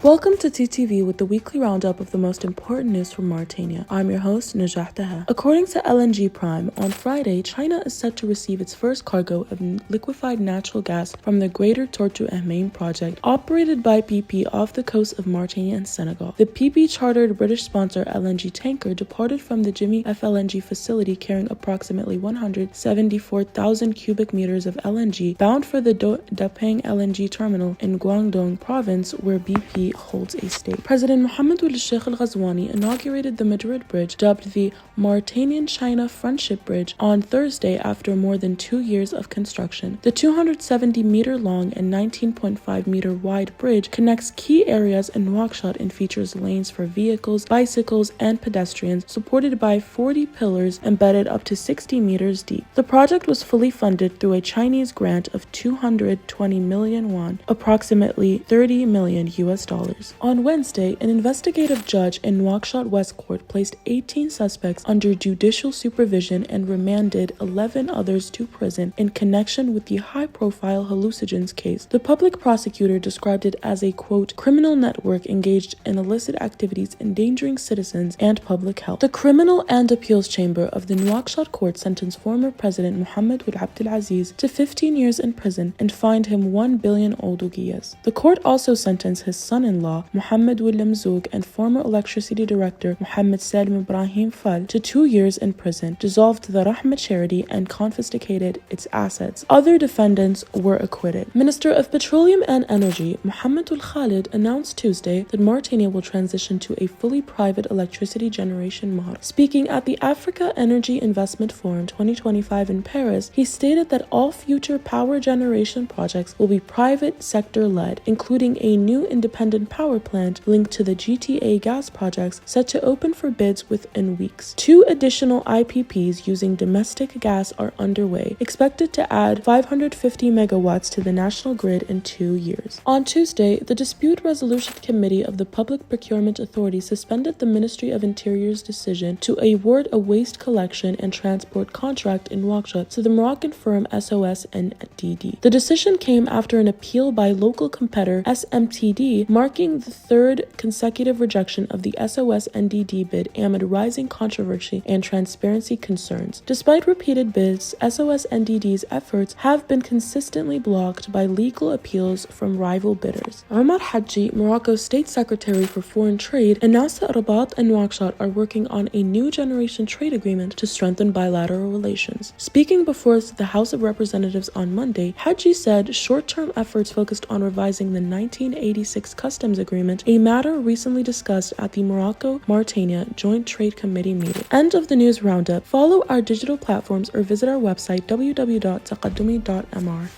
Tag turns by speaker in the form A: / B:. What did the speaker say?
A: Welcome to TTV with the weekly roundup of the most important news from Mauritania. I'm your host, Najah Taha. According to LNG Prime, on Friday, China is set to receive its first cargo of liquefied natural gas from the Greater Tortue Ahmeyim project, operated by BP off the coast of Mauritania and Senegal. The PP-chartered British sponsor LNG tanker departed from the Jimmy FLNG facility carrying approximately 174,000 cubic meters of LNG, bound for the Dapang LNG terminal in Guangdong province, where BP holds a stake. President Mohammed Ould Sheikh Al Ghazouani inaugurated the Madrid Bridge, dubbed the Mauritanian-China Friendship Bridge, on Thursday after more than 2 years of construction. The 270-meter-long and 19.5-meter-wide bridge connects key areas in Nouakchott and features lanes for vehicles, bicycles, and pedestrians, supported by 40 pillars embedded up to 60 meters deep. The project was fully funded through a Chinese grant of 220 million won, approximately $30 million. On Wednesday, an investigative judge in Nouakchott West Court placed 18 suspects under judicial supervision and remanded 11 others to prison in connection with the high-profile hallucinogens case. The public prosecutor described it as a, quote, criminal network engaged in illicit activities endangering citizens and public health. The Criminal and Appeals Chamber of the Nouakchott Court sentenced former President Mohamed Ould Abdelaziz to 15 years in prison and fined him 1 billion oudouguiyas. The court also sentenced his son-in-law, Mohamed Ould Lemzoug, and former electricity director, Mohamed Salim Ibrahim Fall, to 2 years in prison, dissolved the Rahma charity, and confiscated its assets. Other defendants were acquitted. Minister of Petroleum and Energy, Mohamed Ould Khalid, announced Tuesday that Mauritania will transition to a fully private electricity generation model. Speaking at the Africa Energy Investment Forum 2025 in Paris, he stated that all future power generation projects will be private sector-led, including a new independent power plant linked to the GTA gas projects set to open for bids within weeks. 2 additional IPPs using domestic gas are underway, expected to add 550 megawatts to the national grid in 2 years. On Tuesday, the Dispute Resolution Committee of the Public Procurement Authority suspended the Ministry of Interior's decision to award a waste collection and transport contract in Nouakchott to the Moroccan firm SOS NDD. The decision came after an appeal by local competitor SMTD, marking the 3rd consecutive rejection of the SOS NDD bid amid rising controversy and transparency concerns. Despite repeated bids, SOS NDD's efforts have been consistently blocked by legal appeals from rival bidders. Omar Hadji, Morocco's State Secretary for Foreign Trade, announced that Rabat and Nouakchott are working on a new generation trade agreement to strengthen bilateral relations. Speaking before the House of Representatives on Monday, Hadji said short-term efforts focused on revising the 1986 Customs Agreement, a matter recently discussed at the Morocco-Mauritania Joint Trade Committee meeting. End of the news roundup. Follow our digital platforms or visit our website www.taqaddumi.mr.